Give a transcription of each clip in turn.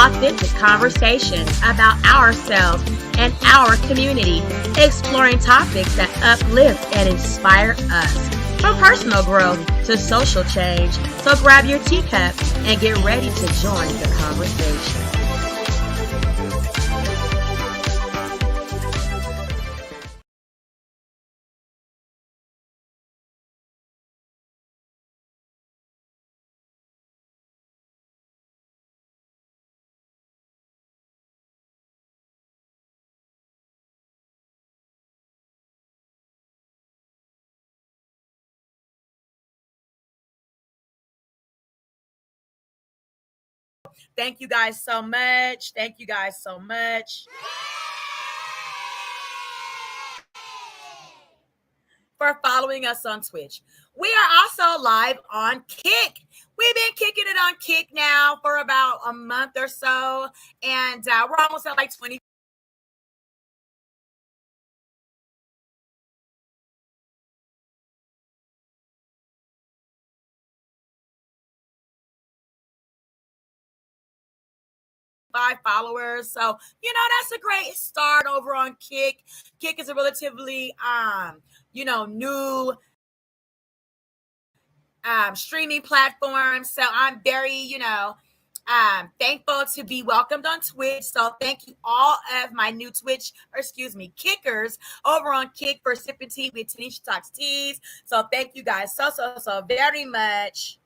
authentic conversations about ourselves and our community, exploring topics that uplift and inspire us. From personal growth to social change. So grab your teacup and get ready to join the conversation. Thank you guys so much. Thank you guys so much for following us on Twitch. We are also live on Kick. We've been kicking it on Kick now for about a month or so, and we're almost at like 20. Followers, so that's a great start over on Kick. Kick is a relatively new streaming platform, so I'm very thankful to be welcomed on Twitch. So thank you all of my new Kickers over on Kick for sipping tea with Tanisha Talks Teas. So thank you guys so very much.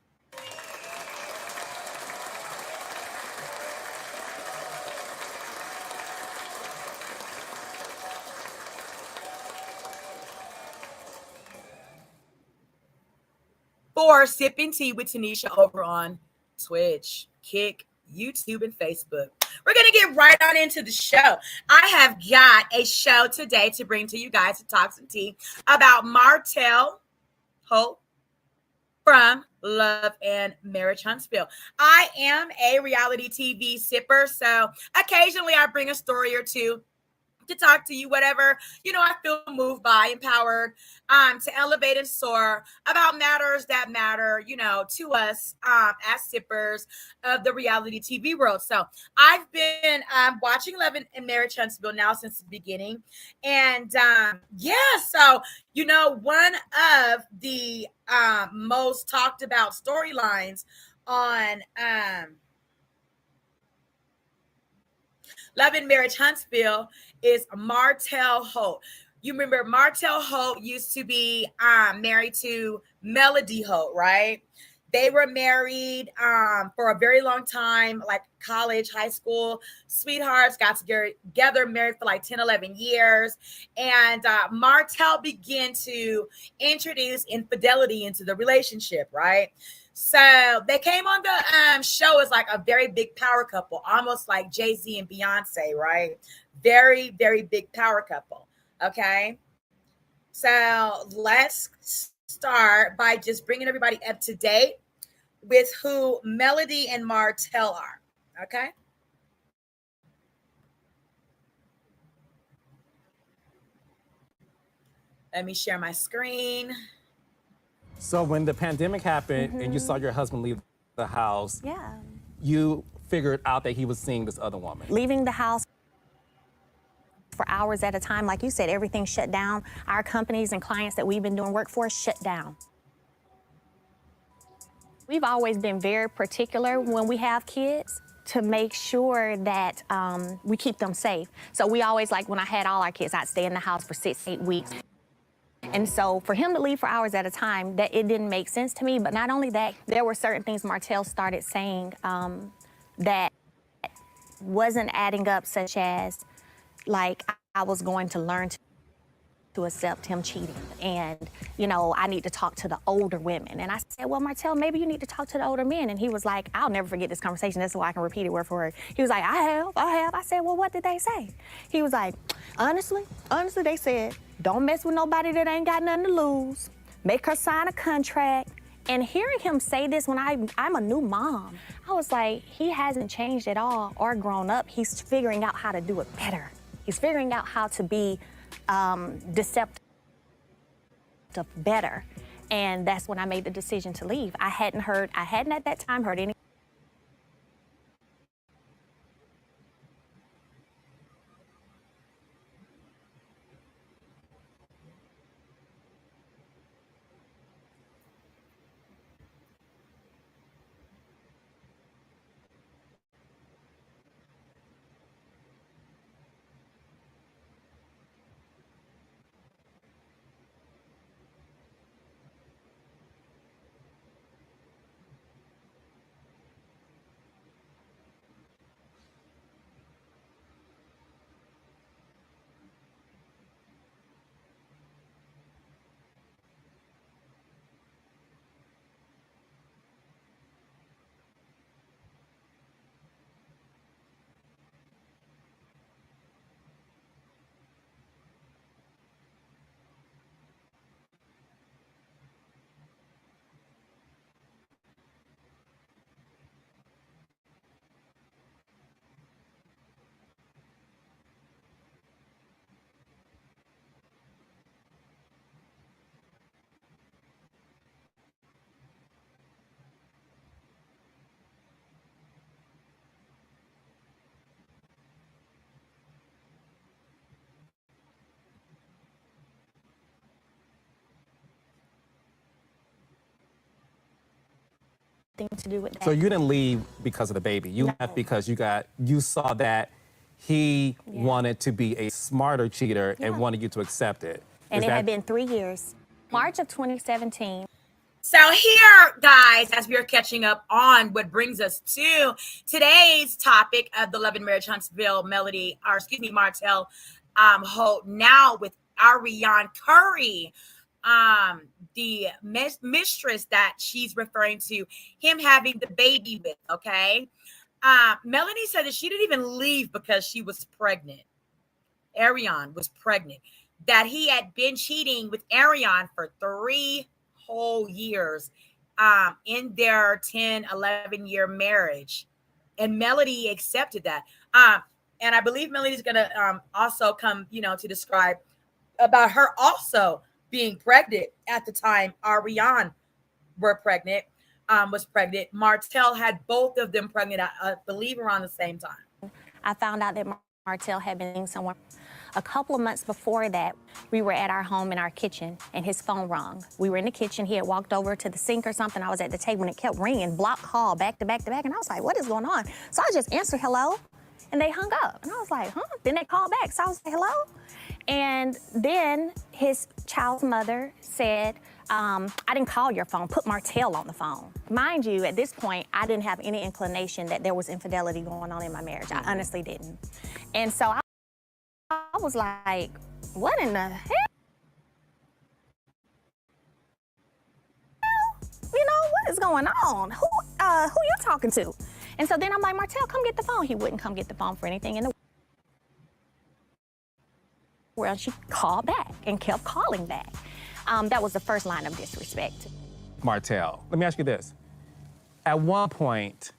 For sipping tea with Tanisha over on Twitch, Kick, YouTube, and Facebook. We're going to get right on into the show. I have got a show today to bring to you guys to talk some tea about Martel Holt from Love and Marriage Huntsville. I am a reality TV sipper, so occasionally I bring a story or two to talk to you, whatever, I feel moved by, empowered, to elevate and soar about matters that matter, to us, as sippers of the reality TV world. So I've been watching Love and Marriage Huntsville now since the beginning. And so, one of the most talked about storylines on Love and Marriage Huntsville is Martel Holt. You remember Martel Holt used to be married to Melody Holt, right? They were married for a very long time, like college, high school sweethearts, got together, married for like 10, 11 years. And Martel began to introduce infidelity into the relationship, right? So they came on the show as like a very big power couple, almost like Jay-Z and Beyonce, right? Very, very big power couple, okay? So let's start by just bringing everybody up to date with who Melody and Martel are, okay? Let me share my screen. So when the pandemic happened and you saw your husband leave the house, you figured out that he was seeing this other woman. Leaving the house for hours at a time, like you said, everything shut down. Our companies and clients that we've been doing work for shut down. We've always been very particular when we have kids to make sure that we keep them safe. So we always, like when I had all our kids, I'd stay in the house for 6, 8 weeks. And so for him to leave for hours at a time, that it didn't make sense to me. But not only that, there were certain things Martel started saying that wasn't adding up, such as, like, I was going to learn to accept him cheating. And, I need to talk to the older women. And I said, well, Martel, maybe you need to talk to the older men. And he was like, I'll never forget this conversation. That's why I can repeat it word for word. He was like, I have. I said, well, what did they say? He was like, honestly, they said, don't mess with nobody that ain't got nothing to lose. Make her sign a contract. And hearing him say this when I'm a new mom, I was like, he hasn't changed at all or grown up. He's figuring out how to do it better. He's figuring out how to be deceptive better. And that's when I made the decision to leave. I hadn't at that time heard any to do with that. So you didn't leave because of the baby. You left because you saw that he wanted to be a smarter cheater and wanted you to accept it. And it had been 3 years. March of 2017. So here, guys, as we are catching up on what brings us to today's topic of the Love and Marriage Huntsville Martel Holt, now with Ariane Curry, the mistress that she's referring to, him having the baby with, okay? Melody said that she didn't even leave because she was pregnant. Ariane was pregnant. That he had been cheating with Ariane for 3 whole years in their 10, 11-year marriage. And Melody accepted that. And I believe Melody's going to also come, to describe about her also being pregnant at the time Ariane was pregnant. Martel had both of them pregnant, I believe, around the same time. I found out that Martel had been seeing someone. A couple of months before that, we were at our home in our kitchen, and his phone rang. We were in the kitchen. He had walked over to the sink or something. I was at the table, and it kept ringing, block call, back to back to back. And I was like, what is going on? So I just answered hello, and they hung up. And I was like, huh? Then they called back. So I was like, hello? And then his child's mother said, I didn't call your phone, put Martel on the phone. Mind you, at this point, I didn't have any inclination that there was infidelity going on in my marriage. I honestly didn't. And so I was like, what in the hell? What is going on? Who you talking to? And so then I'm like, Martel, come get the phone. He wouldn't come get the phone for anything in the world. She called back and kept calling back. That was the first line of disrespect. Martel, let me ask you this. At one point,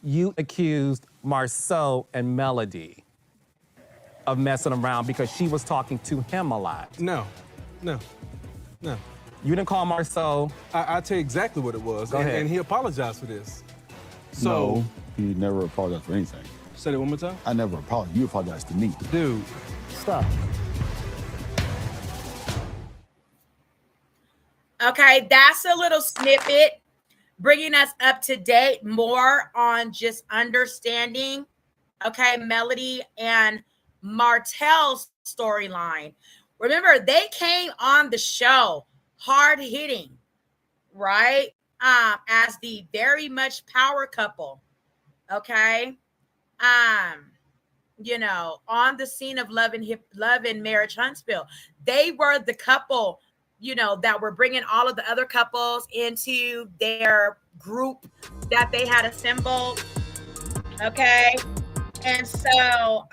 you accused Marceau and Melody of messing around because she was talking to him a lot. No. You didn't call Marceau? I'll tell you exactly what it was. Go ahead. And he apologized for this. So, no, he never apologized for anything. Say that one more time? I never apologized. You apologized to me. Dude, Stop. Okay, that's a little snippet bringing us up to date more on just understanding, okay, Melody and Martel's storyline. Remember, they came on the show hard hitting, right? As the very much power couple, okay? On the scene of Love and Marriage Huntsville. They were the couple, that were bringing all of the other couples into their group that they had assembled, okay? And so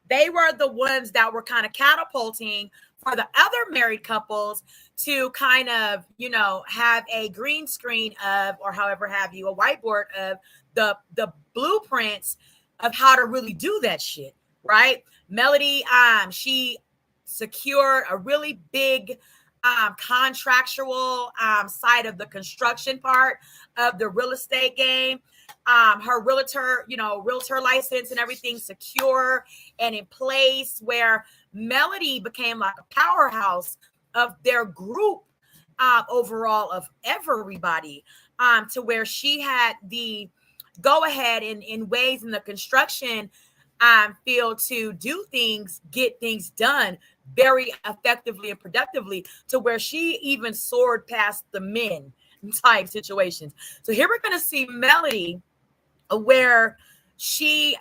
they were the ones that were kind of catapulting for the other married couples to kind of, have a green screen of, or however have you, a whiteboard of the blueprints of how to really do that shit, right? Melody, she secured a really big contractual side of the construction part of the real estate game. Her realtor license and everything secure and in place, where Melody became like a powerhouse of their group overall of everybody, to where she had the go ahead in ways in the construction field to do things, get things done very effectively and productively, to where she even soared past the men type situations. So here we're going to see Melody, where she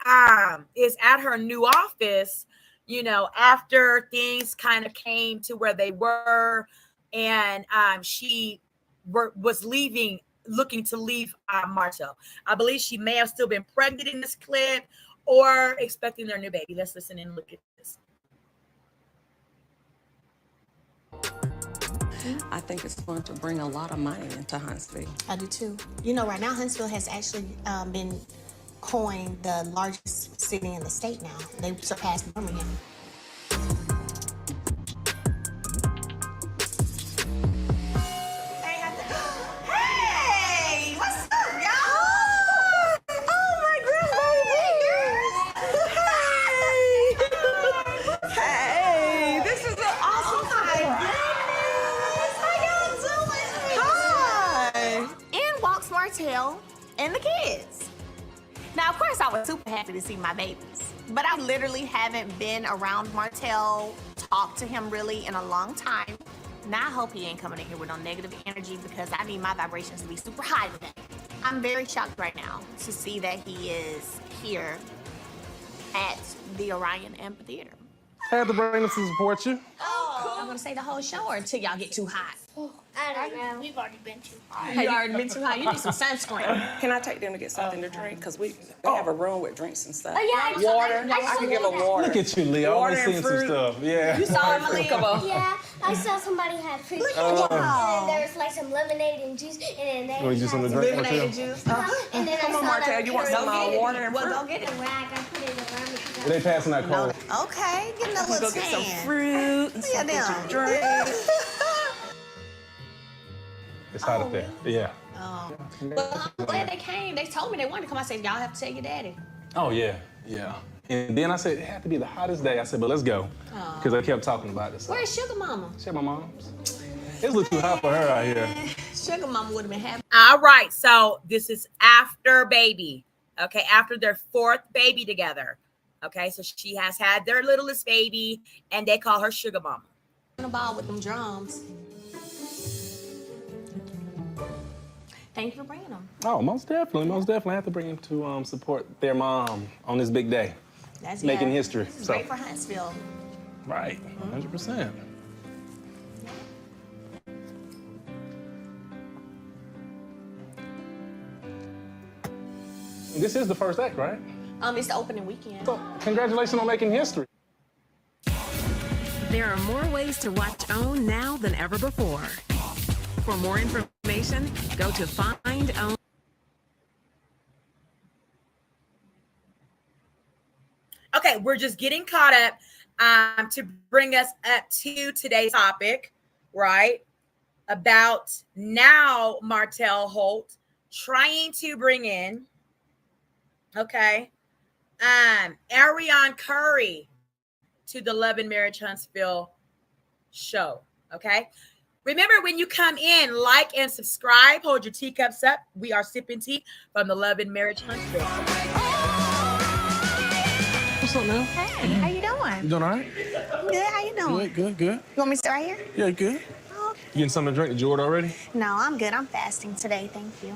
is at her new office, after things kind of came to where they were, and she was looking to leave Martel. I believe she may have still been pregnant in this clip or expecting their new baby. Let's listen and look at this. I think it's going to bring a lot of money into Huntsville. I do too. Right now Huntsville has actually been coined the largest city in the state now. They surpassed Birmingham. Hey, what's up, y'all? Oh my goodness, baby. Hey, this is an awesome time. How y'all doing? Hi. In walks and the kids. Now, of course, I was super happy to see my babies, but I literally haven't been around Martel, talked to him really in a long time. Now, I hope he ain't coming in here with no negative energy because I need my vibrations to be super high today. I'm very shocked right now to see that he is here at the Orion Amphitheater. I had to bring them to support you. I'm gonna say the whole show or until y'all get too hot. I don't know. We've already been too high. You already been too hot. You need some sunscreen. Can I take them to get something to drink? Because we have a room with drinks and stuff. Oh, yeah. Water. I can give a water. Look at you, Lee. Water Always and seeing some fruit. stuff. Yeah. You saw him, Malika. Yeah, I saw somebody had fruit. And then there was like some lemonade and juice. And then they Want you some to drink? Lemonade and juice. And then Come I on, saw Martel. them You want some water and fruit? Well, go get it. Where I got put it around me. They passing that cold. Okay, getting a Go little get some tan. fruit and something to drink. It's hot up there. Yeah. Well, I'm glad they came. They told me they wanted to come. I said, y'all have to tell your daddy. Oh, yeah. Yeah. And then I said, it had to be the hottest day. I said, but let's go. Because they kept talking about it. So. Where's Sugar Mama? She at my mom's. It's a little too hot for her out here. Sugar Mama would have been happy. All right, so this is after baby. Okay, after their fourth baby together. Okay, so she has had their littlest baby, and they call her Sugar Mama. On the ball with them drums. Thank you for bringing them. Oh, most definitely. Most definitely. I have to bring them to support their mom on this big day. That's Making history. This is great for Huntsville. Right. 100%. This is the first act, right? It's the opening weekend. So, congratulations on making history. There are more ways to watch OWN now than ever before. For more information, go to Find OWN. Okay, we're just getting caught up to bring us up to today's topic, right? About now Martel Holt trying to bring in, okay, Ariane Curry to the Love and Marriage Huntsville show, okay? Remember, when you come in, like and subscribe. Hold your teacups up. We are sipping tea from the Love and Marriage Huntsville. What's up, man? Hey, how you doing? You doing all right? Good, how you doing? Good. You want me to sit right here? Yeah, good. Oh, You getting something to drink? Did you order already? no, I'm good. I'm fasting today, thank you.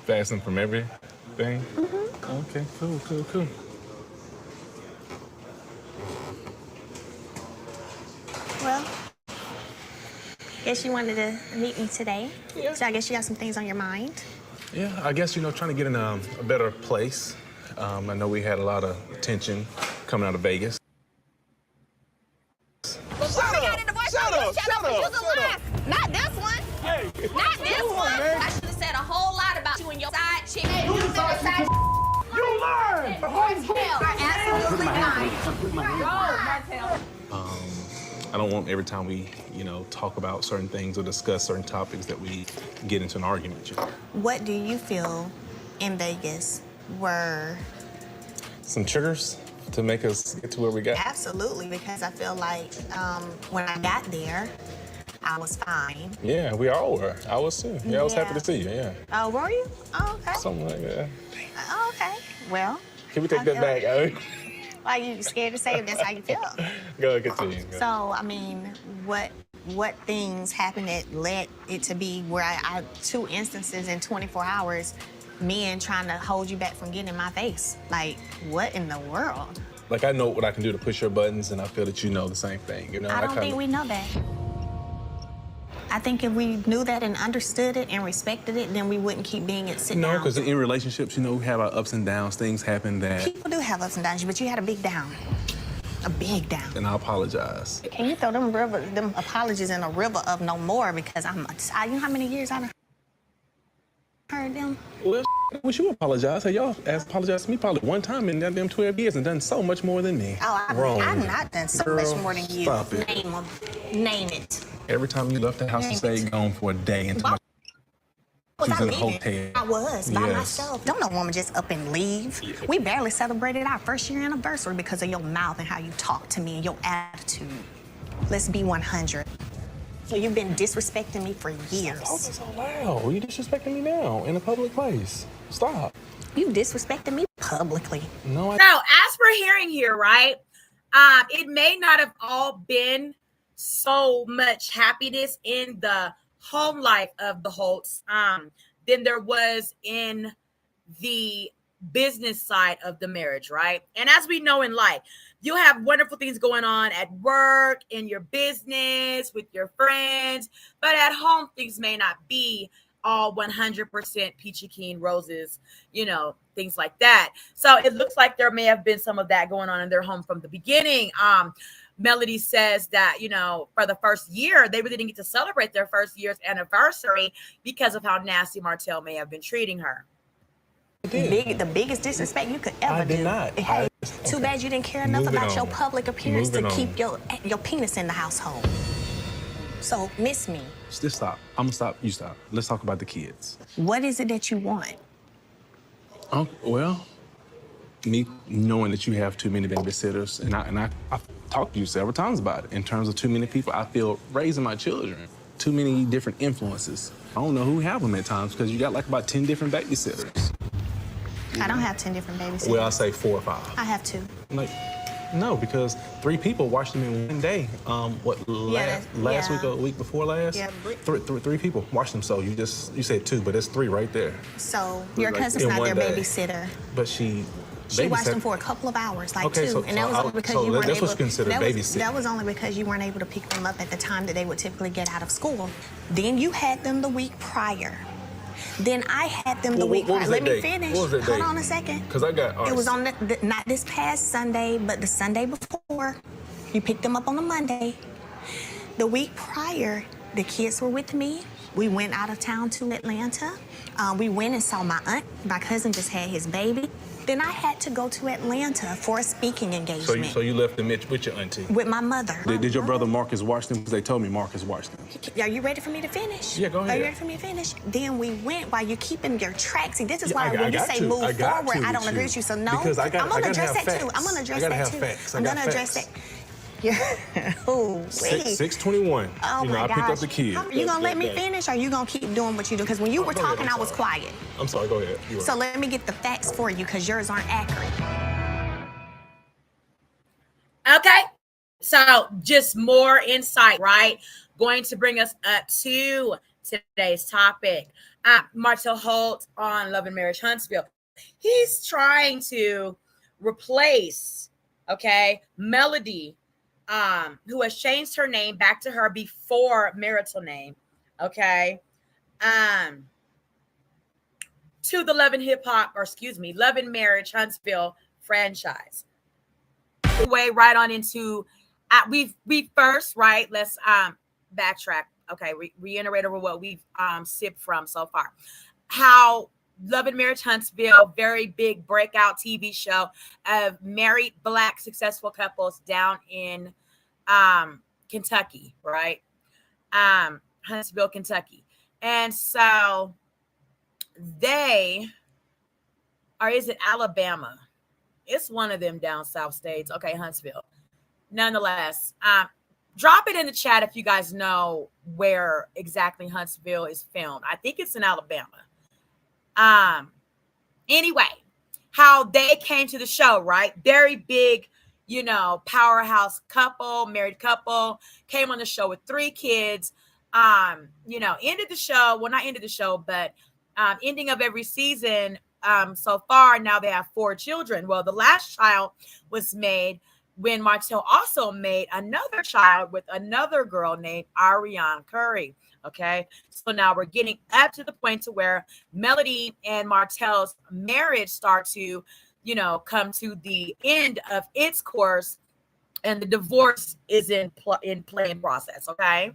Fasting from everything? Okay, cool. Well, guess you wanted to meet me today. Yeah. So I guess you got some things on your mind. Yeah, I guess, trying to get in a better place. I know we had a lot of attention coming out of Vegas. Shut up! Not this one. Hey, Not this one. I should have said a whole lot about you and your side chick. You side you learn! absolutely not. I don't want every time we, talk about certain things or discuss certain topics that we get into an argument. What do you feel in Vegas were Some triggers to make us get to where we got. absolutely, because I feel like when I got there, I was fine. Yeah, we all were. I was too. Yeah, I was happy Yeah. to see you. Yeah, Oh, were you? Oh, okay. something like that. Oh, okay. Well, Can we take I that feel- back? Alex? why you scared to say if that's how you feel? Go ahead, continue. Go. So, I mean, what things happened that led it to be where I 2 instances in 24 hours, men trying to hold you back from getting in my face? Like, what in the world? Like, I know what I can do to push your buttons, and I feel that you know the same thing. I don't think we know that. I think if we knew that and understood it and respected it, then we wouldn't keep being at sit No, down. because in relationships, we have our ups and downs. Things happen that, People do have ups and downs, but you had a big down. A big down. and I apologize. Can you throw them apologies in a river of no more? Because you know how many years I done heard them? Well, wish you apologize. Hey, y'all apologized to me probably one time in them 12 years and done so much more than me. Oh, I've not done so Girl, much more than you. stop it. Name them. Name it. Every time you left the house, you stayed gone for a day until my Was she's I in a leaving? hotel. I was by Yes. myself. Don't no woman just up and leave. Yeah. We barely celebrated our first year anniversary because of your mouth and how you talk to me and your attitude. Let's be 100. So you've been disrespecting me for years. Talking so loud. You disrespecting me now in a public place. Stop. You disrespected me publicly. No, So as we're hearing here, right, it may not have all been so much happiness in the home life of the Holts than there was in the business side of the marriage, right? And as we know in life, you have wonderful things going on at work, in your business, with your friends, but at home, things may not be all 100% peachy keen roses, things like that. So it looks like there may have been some of that going on in their home from the beginning. Melody says that, for the first year, they really didn't get to celebrate their first year's anniversary because of how nasty Martel may have been treating her. The biggest disrespect you could ever do. I did not. Hey, too bad you didn't care enough about your public appearance to keep your penis in the household. So, miss me. Just stop. I'm gonna stop. You stop. Let's talk about the kids. What is it that you want? Well, me knowing that you have too many babysitters, and I've talked to you several times about it. In terms of too many people, I feel raising my children, too many different influences. I don't know who have them at times because you got like about 10 different babysitters. I don't have 10 different babysitters. Well, I say 4 or 5. I have 2. Like, no, because 3 people watched them in one day. Last week or the week before last? Yeah. 3 people watched them. So you said 2, but it's 3 right there. So your cousin's not their babysitter. But she watched them for a couple of hours, like okay, 2, and that was only because you weren't that's able. what's considered babysitting. That was only because you weren't able to pick them up at the time that they would typically get out of school. Then you had them the week prior. Then I had them the week prior. Let me finish. What was that Hold date? on a second. Because I got ours. It was on not this past Sunday, but the Sunday before. You picked them up on a Monday. The week prior, the kids were with me. We went out of town to Atlanta. We went and saw my aunt. My cousin just had his baby. Then I had to go to Atlanta for a speaking engagement. So you left them with your auntie? With my mother. Did your brother Marcus watch them? Because they told me Marcus watched them. Are you ready for me to finish? Yeah, go ahead. Are you ready for me to finish? Then we went while you're keeping your track. See, this is why I when you say to. move forward, I don't with agree with you. So no, because I'm gonna address that too. I'm gonna address that too. I'm gonna address that. Yeah. Oh, wait. 6:21. Oh my I gosh. picked up the kids. You gonna let me finish, or you gonna keep doing what you do? Because when you were talking, I was quiet. I'm sorry. Go ahead. So let me get the facts for you, because yours aren't accurate. Okay, so just more insight, right? Going to bring us up to today's topic. Martel Holt on Love and Marriage Huntsville. He's trying to replace, Melody, who has changed her name back to her before marital name, to the Love and Marriage Huntsville franchise. Way right on into we first, right, let's backtrack, reiterate over what we've sipped from so far. How Love and Marriage Huntsville, very big breakout TV show of married Black successful couples down in Kentucky, right? Huntsville, Kentucky. And so is it Alabama? It's one of them down south states. Okay, Huntsville. Nonetheless, drop it in the chat if you guys know where exactly Huntsville is filmed. I think it's in Alabama. Anyway, how they came to the show, right? Very big, powerhouse couple, married couple, came on the show with 3 kids. Ended the show. Well, not ended the show, but ending of every season. So far, now they have 4 children. Well, the last child was made when Martel also made another child with another girl named Ariane Curry. Okay, so now we're getting up to the point to where Melody and Martel's marriage start to, come to the end of its course, and the divorce is in planning process. Okay,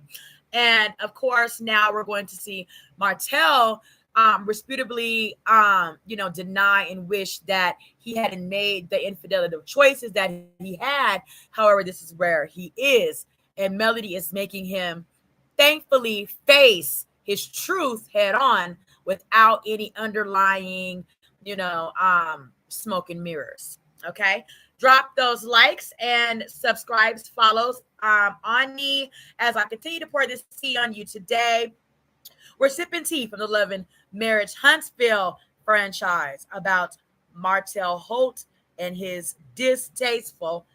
and of course now we're going to see Martel respectably, deny and wish that he hadn't made the infidelity choices that he had. However, this is where he is, and Melody is making him thankfully face his truth head on without any underlying, smoke and mirrors. Okay, drop those likes and subscribes, follows on me as I continue to pour this tea on you today. We're sipping tea from the Love and Marriage Huntsville franchise about Martel Holt and his distasteful,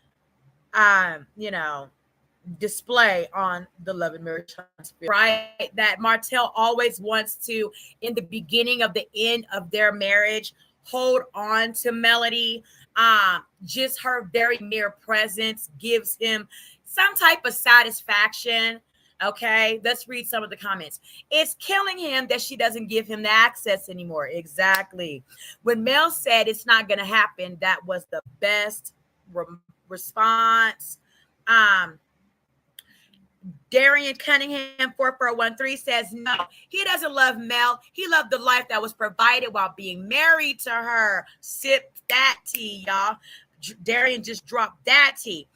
display on the Love and Marriage Huntsville. Right, that Martel always wants to, in the beginning of the end of their marriage, hold on to Melody. Just her very mere presence gives him some type of satisfaction. Okay, let's read some of the comments. It's killing him that she doesn't give him the access anymore. Exactly. When Mel said it's not going to happen, that was the best response. Darian Cunningham 4413 says no, he doesn't love Mel. He loved the life that was provided while being married to her. Sip that tea, y'all. Darian just dropped that tea.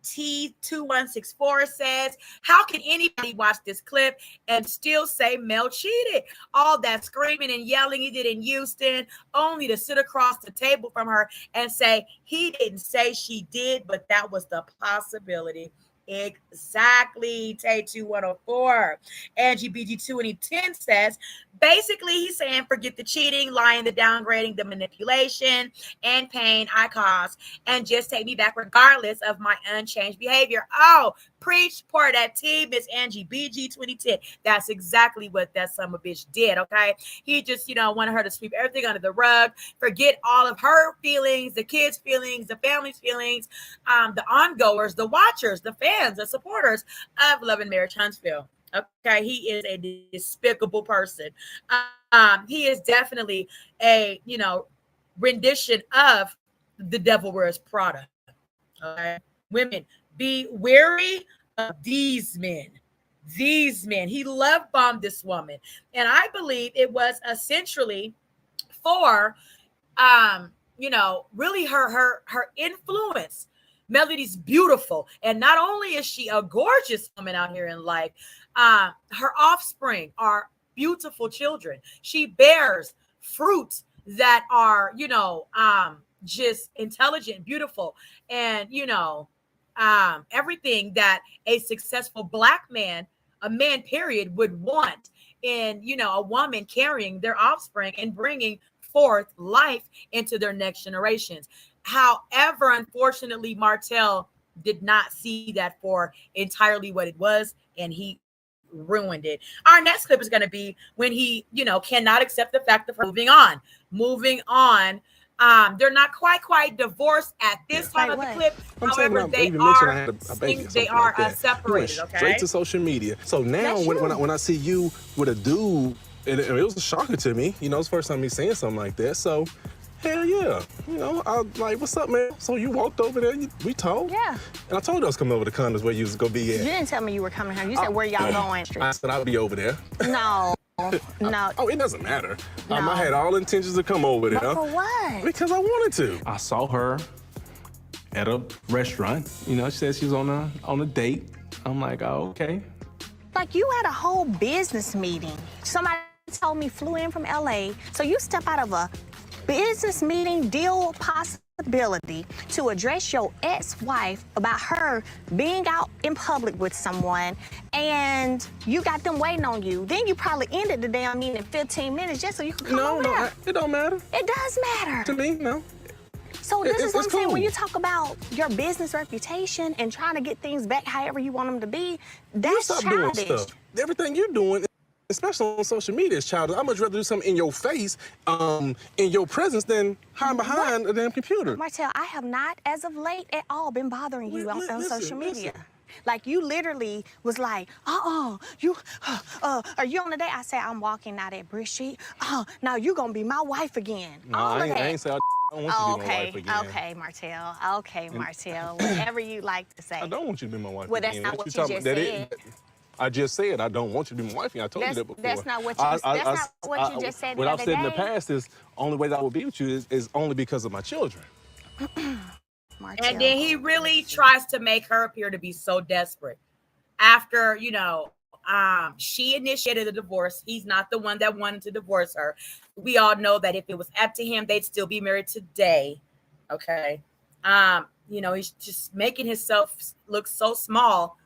T2164 says, how can anybody watch this clip and still say Mel cheated? All that screaming and yelling he did in Houston, only to sit across the table from her and say he didn't say she did, but that was the possibility. Exactly. Tay2104. Angie BG2010 says, basically he's saying forget the cheating, lying, the downgrading, the manipulation and pain I caused, and just take me back regardless of my unchanged behavior. Oh, preach, pour that tea, Miss Angie BG2010. That's exactly what that son of a bitch did. Okay, he just wanted her to sweep everything under the rug, forget all of her feelings, the kids' feelings, the family's feelings, the ongoers, the watchers, the fans, the supporters of Love and Marriage Huntsville. Okay, he is a despicable person. He is definitely a rendition of the Devil Wears Prada. Okay, women, be wary of these men. These men. He love bombed this woman, and I believe it was essentially for, really her influence. Melody's beautiful, and not only is she a gorgeous woman out here in life, her offspring are beautiful children. She bears fruit that are, just intelligent, beautiful, and everything that a successful Black man, a man period, would want in a woman carrying their offspring and bringing forth life into their next generations. However, unfortunately, Martel did not see that for entirely what it was, and he ruined it. Our next clip is going to be when he, cannot accept the fact of her moving on. They're not quite divorced at this time of the clip. However, they are separated. Okay, straight to social media. So now when I see you with a dude, it was a shocker to me. It's the first time me seeing something like that. So. Hell yeah. I like, what's up, man? So you walked over there, we talked? Yeah. And I told you I was coming over to Condos where you was going to be at. You didn't tell me you were coming here. You said, where y'all going? I said, I'll be over there. No. No. Oh, it doesn't matter. No. I had all intentions to come over there. But for what? Because I wanted to. I saw her at a restaurant. She said she was on a date. I'm like, oh, okay. Like, you had a whole business meeting. Somebody told me flew in from LA. So you step out of a business meeting deal possibility to address your ex-wife about her being out in public with someone, and you got them waiting on you. Then you probably ended the damn meeting in 15 minutes just so you could come over there. It don't matter. It does matter. To me, no. So this is what I'm saying. When you talk about your business reputation and trying to get things back however you want them to be, that's childish. Doing stuff. Everything you're doing, especially on social media, is childish. I'd much rather do something in your face, in your presence, than hide behind a damn computer. Martel, I have not, as of late at all, been bothering you on social media. Like, you literally was like, are you on the date? I said, I'm walking out at Brick Street. Now you gonna be my wife again. No, I ain't say I don't want you to be my wife again. Okay, Martel. Okay, Martel. Whatever you like to say. I don't want you to be my wife well, again. That's not what you just said. I just said I don't want you to be my wife. I told you that before. That's not what you just said. What I've said in the past is only way that I will be with you is only because of my children. Martel. And then he really tries to make her appear to be so desperate. After, she initiated the divorce. He's not the one that wanted to divorce her. We all know that if it was up to him, they'd still be married today. Okay. He's just making himself look so small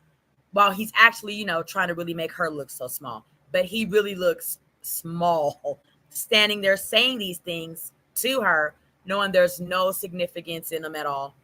while he's actually, trying to really make her look so small. But he really looks small standing there saying these things to her, knowing there's no significance in them at all.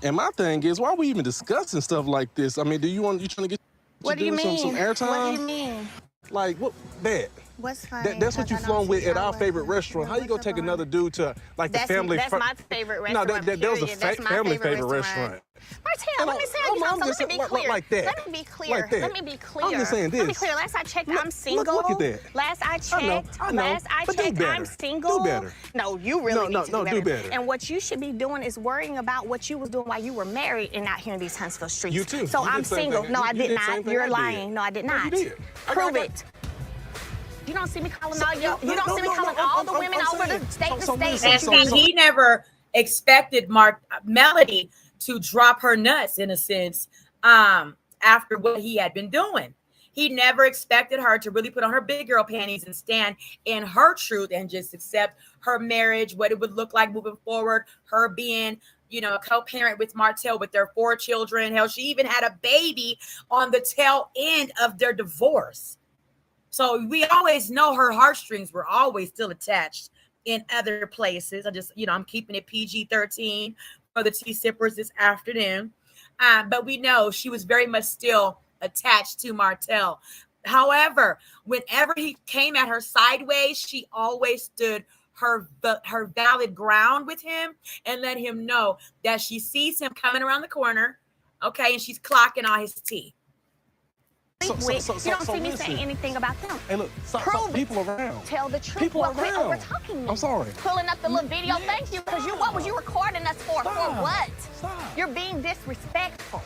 And my thing is, why are we even discussing stuff like this? I mean, you trying to get What do you some mean? airtime? What do you mean? Like what that? What's funny? That's what you flown with at our favorite restaurant. How you gonna take another dude to like the family? That's my favorite restaurant. No, that was a family favorite restaurant. Martel, let me say you something. Let me be clear. Like that. Let me be clear. Like that. Let me be clear. I'm just saying this. Let me be clear. Last I checked, I'm single. Look at that. Last I checked, I know. Last I But do checked, better. I'm single. Do better. No, you really need to do better. And what you should be doing is worrying about what you was doing while you were married and out here in these Hunstville streets. You too. So You did I'm the same single. thing. No, You I did did the same not. thing You're I did. lying. No, I did not. You did. Prove it. You don't see me calling all you don't see me calling all the women over the state to state. And see, he never expected Melody to drop her nuts in a sense after what he had been doing. He never expected her to really put on her big girl panties and stand in her truth and just accept her marriage, what it would look like moving forward, her being, you know, a co-parent with Martel with their 4 children. Hell, she even had a baby on the tail end of their divorce. So we always know her heartstrings were always still attached in other places. I'm keeping it PG-13 for the tea sippers this afternoon. But we know she was very much still attached to Martel. However, whenever he came at her sideways, she always stood her valid ground with him and let him know that she sees him coming around the corner, okay, and she's clocking all his tea. You don't see me saying anything about them. Hey, look, people around. Tell the truth. People Quit around. over-talking me. I'm sorry. Pulling up the little video. Thank you. Because what was you recording us for? Stop. For what? Stop. You're being disrespectful.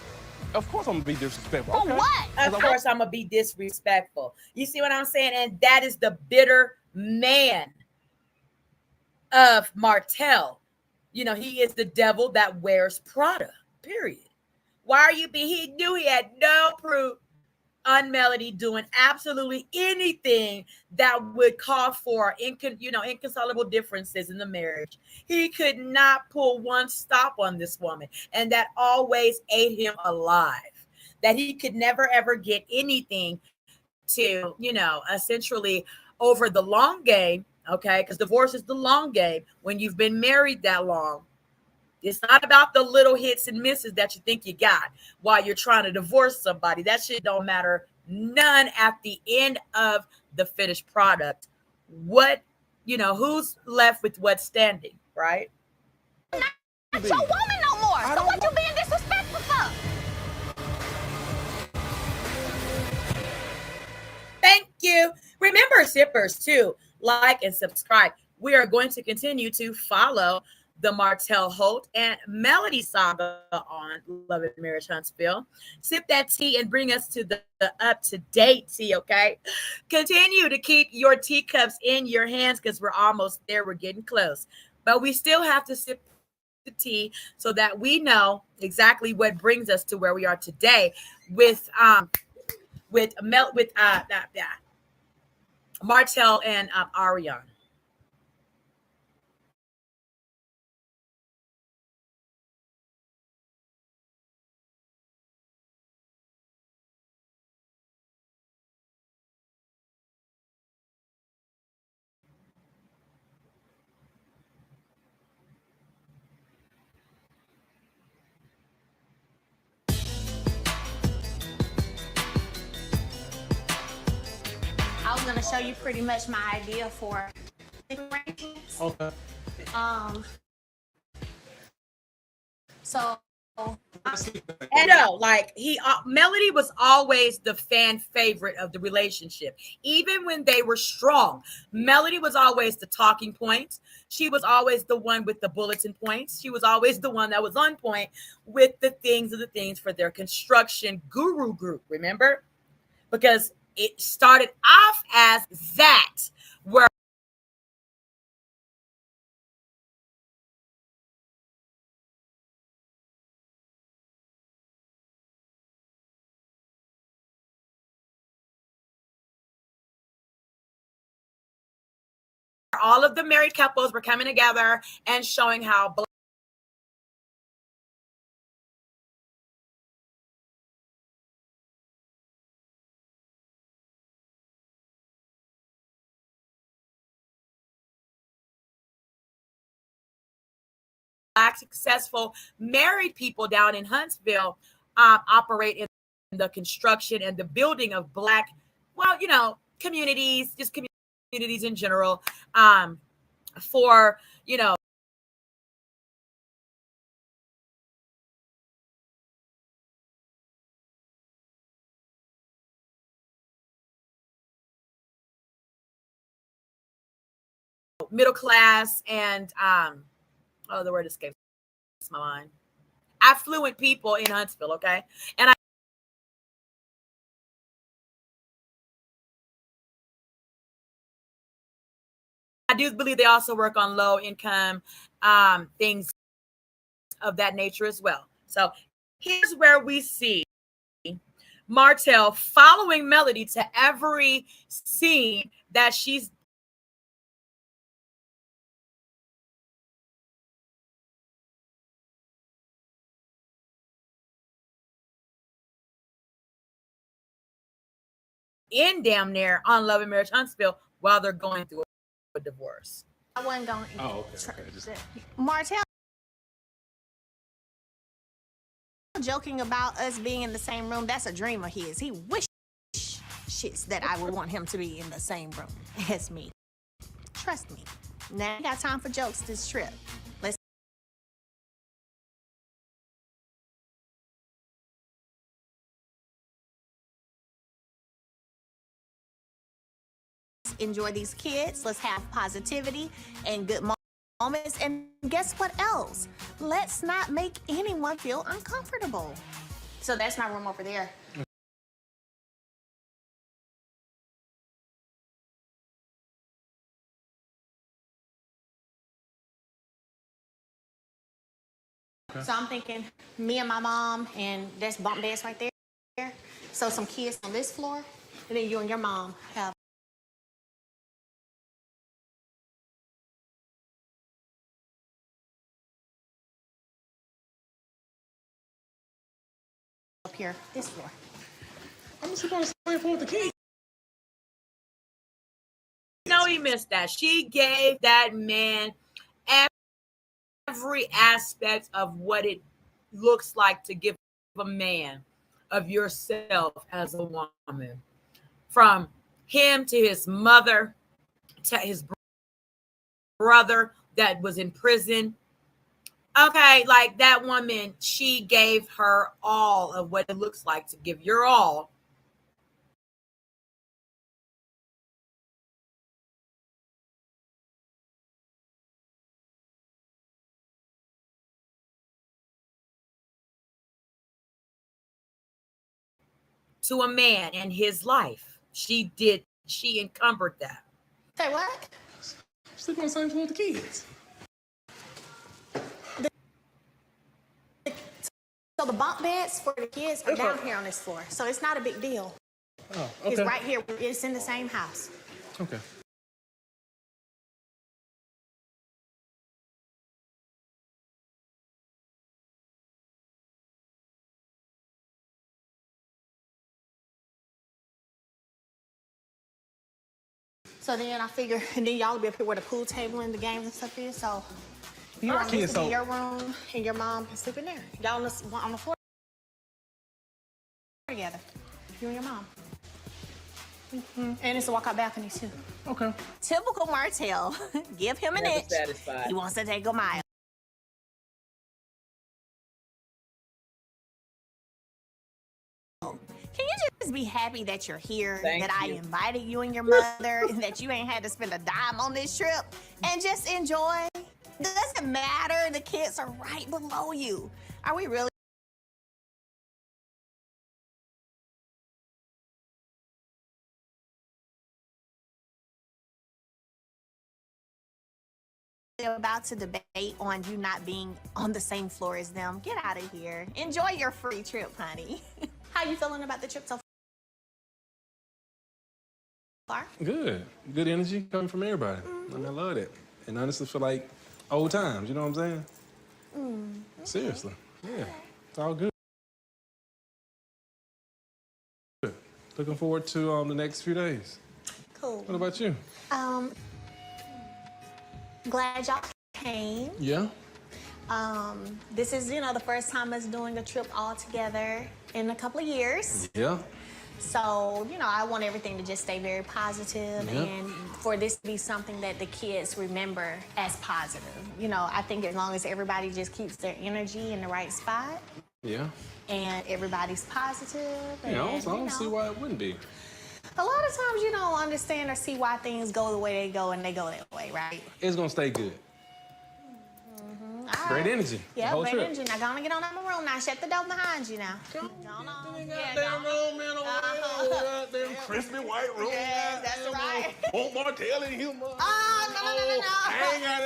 Of course I'm gonna be disrespectful. For Okay. what? Of course, I'm going to be disrespectful. You see what I'm saying? And that is the bitter man of Martel. You know, he is the devil that wears Prada, period. Why are you he knew he had no proof on Melody doing absolutely anything that would call for inconsolable differences in the marriage. He could not pull one stop on this woman, and that always ate him alive. That he could never ever get anything to, essentially over the long game, okay? Because divorce is the long game when you've been married that long. It's not about the little hits and misses that you think you got while you're trying to divorce somebody. That shit don't matter none at the end of the finished product. Who's left with what's standing, right? I'm not your woman no more. So what you being disrespectful for? Thank you. Remember, sippers, too, like and subscribe. We are going to continue to follow the Martel Holt and Melody saga on Love and Marriage Huntsville. Sip that tea and bring us to the up-to-date tea, okay? Continue to keep your teacups in your hands because we're almost there. We're getting close. But we still have to sip the tea so that we know exactly what brings us to where we are today with Martel and Ariane. I was gonna show you pretty much my idea for arrangements. Okay. So And Melody was always the fan favorite of the relationship. Even when they were strong, Melody was always the talking point. She was always the one with the bulletin points. She was always the one that was on point with the things for their construction guru group, remember? Because it started off as that, where all of the married couples were coming together and showing how Black successful married people down in Huntsville operate in the construction and the building of Black, well, communities, just communities in general, for, middle class and the word escapes my mind, affluent people in Huntsville, okay? And I do believe they also work on low income things of that nature as well. So here's where we see Martel following Melody to every scene that she's in damn near on Love and Marriage Huntsville while they're going through a divorce. I wasn't going. Oh, okay. Martel joking about us being in the same room. That's a dream of his. He wishes that I would want him to be in the same room as me. Trust me. Now I got time for jokes this trip. Let's enjoy these kids. Let's have positivity and good moments. And guess what else? Let's not make anyone feel uncomfortable. So that's my room over there. Okay. So I'm thinking me and my mom, and that's bunk beds right there. So some kids on this floor, and then you and your mom have up here, this floor. I'm supposed to play for the kids. No, he missed that. She gave that man every aspect of what it looks like to give a man of yourself as a woman. From him to his mother, to his brother that was in prison. Okay, like that woman, she gave her all of what it looks like to give your all. To a man in his life. She encumbered that. Say what? Sleep on the same floor with the kids. So the bunk beds for the kids are down here on this floor. So it's not a big deal. Oh, okay. It's right here. It's in the same house. Okay. So then I figure, and then y'all will be up here where the pool table and the games and stuff is. So you want this to be your room, and your mom can sleep in there. Y'all on the floor together. You and your mom. Mm-hmm. And it's a walkout balcony too. Okay. Typical Martel. Give him an inch. Satisfied. He wants to take a mile. Can you just be happy that you're here, that I invited you and your mother, and that you ain't had to spend a dime on this trip, and just enjoy? Doesn't matter. The kids are right below you. Are we really about to debate on you not being on the same floor as them? Get out of here. Enjoy your free trip, honey. How you feeling about the trip so far? Good. Good energy coming from everybody. Mm-hmm. And I love that. And honestly feel like old times, you know what I'm saying? Okay. Seriously. Yeah. It's all good. Looking forward to the next few days. Cool. What about you? Glad y'all came. Yeah. This is, the first time us doing a trip all together in a couple of years. Yeah. So, I want everything to just stay very positive and for this to be something that the kids remember as positive. I think as long as everybody just keeps their energy in the right spot. Yeah. And everybody's positive. And, I don't see why it wouldn't be. A lot of times you don't understand or see why things go the way they go and they go that way, right? It's gonna stay good. All Great right. energy. Yeah, whole great trip. energy. Now, go on and get on out of my room now. Shut the door behind you now. Go on. Goddamn room, man. Goddamn crispy white room. Yes, that's right. Won't Martel in here, man. Oh, no. I ain't got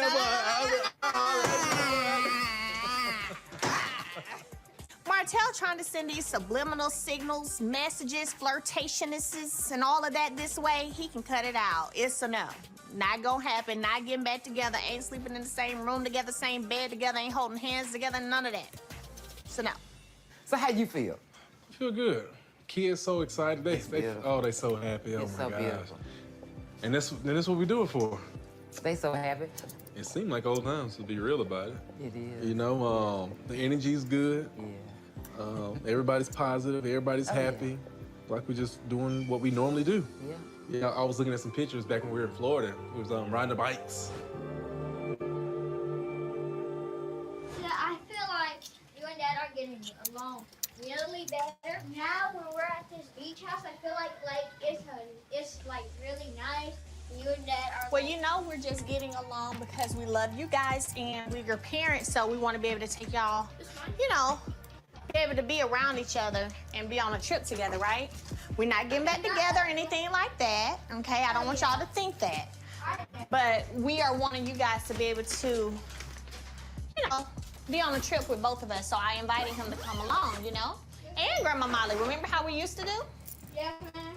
Martel trying to send these subliminal signals, messages, flirtationists, and all of that this way, he can cut it out. It's a no. Not gonna happen, not getting back together, ain't sleeping in the same room together, same bed together, ain't holding hands together, none of that. So no. So how you feel? I feel good. Kids so excited. They so happy. It's so beautiful. And that's what we do it for. They so happy. It seemed like old times, to be real about it. It is. The energy's good. Yeah. Everybody's positive. Everybody's happy. Like we're just doing what we normally do. Yeah. Yeah, I was looking at some pictures back when we were in Florida. It was riding the bikes. Yeah, I feel like you and Dad are getting along really better. Now when we're at this beach house, I feel like it's like really nice. You and Dad are. Well, we're just getting along because we love you guys and we're your parents, so we want to be able to take y'all, be able to be around each other and be on a trip together, right? We're not getting back together or anything like that, okay? I don't want y'all to think that. But we are wanting you guys to be able to, be on a trip with both of us. So I invited him to come along, And Grandma Molly, remember how we used to do? Yeah, man.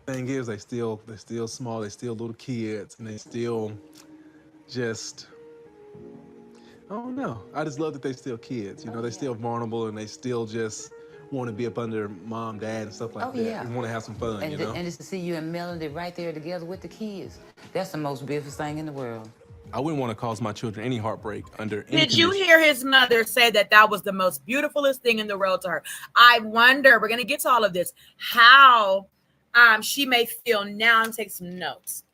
Thing is, they're still small. They're still little kids, and they still just. I don't know. I just love that they're still kids. They're still vulnerable, and they still just want to be up under mom, dad, and stuff like that. Yeah. And want to have some fun, And just to see you and Melody right there together with the kids. That's the most beautiful thing in the world. I wouldn't want to cause my children any heartbreak under any Did you condition. hear his mother say that was the most beautifulest thing in the world to her? I wonder, we're going to get to all of this, how she may feel now. And take some notes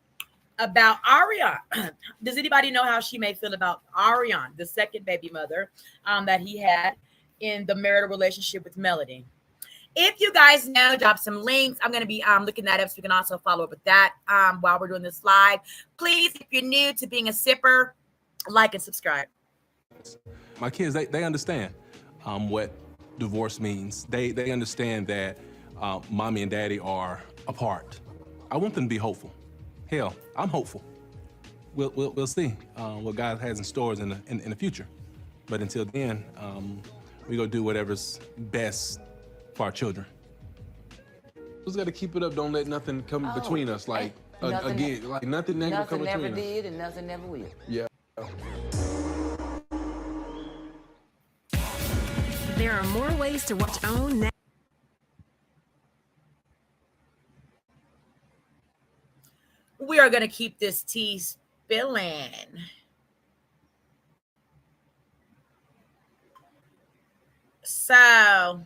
about Ariane. Does anybody know how she may feel about Ariane, the second baby mother that he had in the marital relationship with Melody? If you guys know, drop some links. I'm going to be looking that up so we can also follow up with that while we're doing this live. Please, if you're new to being a sipper, like and subscribe. My kids, they understand what divorce means. They understand that mommy and daddy are apart. I want them to be hopeful. Hell, I'm hopeful. We'll see what God has in stores in the future. But until then, we gonna do whatever's best for our children. Just gotta keep it up. Don't let nothing come between us. Like nothing negative come between us. Nothing never did and nothing never will. Yeah. There are more ways to watch OWN now. We are going to keep this tea spilling. So,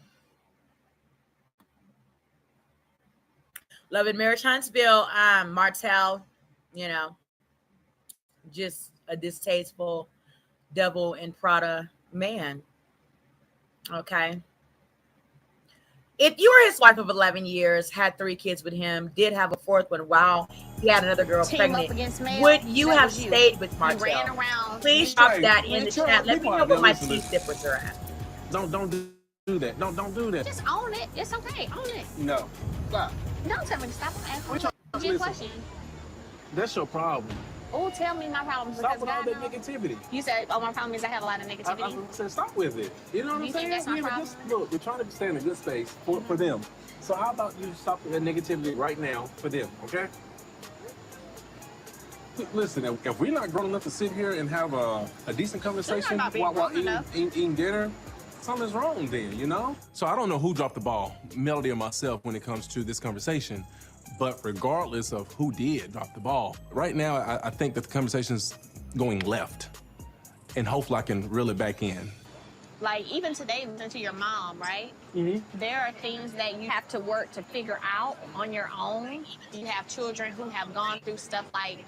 Love and Marriage Huntsville, Martel, just a distasteful devil in Prada man. Okay. If you were his wife of 11 years, had 3 kids with him, did have a 4th one while he had another girl pregnant, would you have stayed with Martel? Please drop that in the chat. Let me know where my tea sippers are at. Don't do that. Don't do that. Just own it. It's okay. Own it. No. Stop. Don't tell me to stop. I'm asking you a question. That's your problem. Oh, tell me my problems. Stop with all that negativity. You said, my problem is I have a lot of negativity. I said, stop with it. You know what I'm saying? That's my problem? Look, we're trying to stay in a good space for them. So how about you stop with that negativity right now for them, okay? Listen, if we're not grown enough to sit here and have a decent conversation while eating dinner, something's wrong then, So I don't know who dropped the ball, Melody or myself, when it comes to this conversation. But regardless of who did drop the ball, right now I think that the conversation's going left. and hopefully I can reel it back in. Like, even today, listening to your mom, right? Mm-hmm. There are things that you have to work to figure out on your own. You have children who have gone through stuff like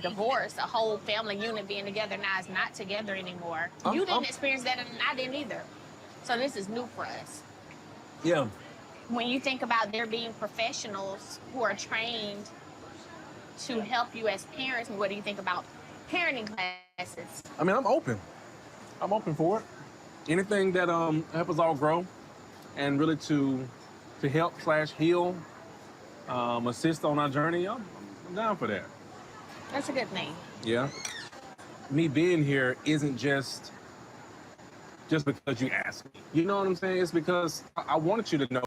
divorce, a whole family unit being together now is not together anymore. You didn't experience that, and I didn't either. So this is new for us. Yeah. When you think about there being professionals who are trained to help you as parents, what do you think about parenting classes? I mean, I'm open. I'm open for it. Anything that help us all grow and really to help/heal, assist on our journey, I'm down for that. That's a good thing. Yeah. Me being here isn't just because you asked me. You know what I'm saying? It's because I wanted you to know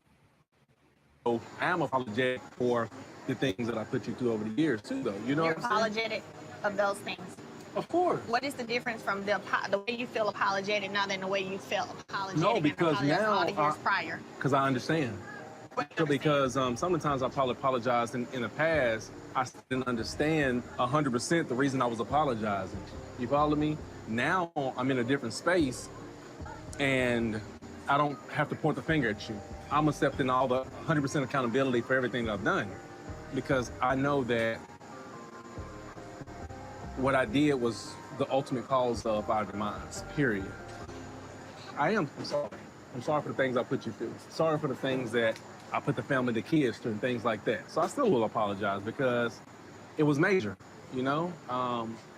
I am apologetic for the things that I put you through over the years too, though. You know You're what I'm saying? apologetic of those things. Of course. What is the difference from the way you feel apologetic now than the way you felt apologetic? No, because now all the years prior? Because I understand. Because some of the times I probably apologized in the past, I didn't understand 100% the reason I was apologizing. You follow me? Now I'm in a different space, and I don't have to point the finger at you. I'm accepting all the 100% accountability for everything that I've done, because I know that what I did was the ultimate cause of our demise, period. I'm sorry. I'm sorry for the things I put you through. Sorry for the things that I put the family, the kids through, and things like that. So I still will apologize because it was major, you know?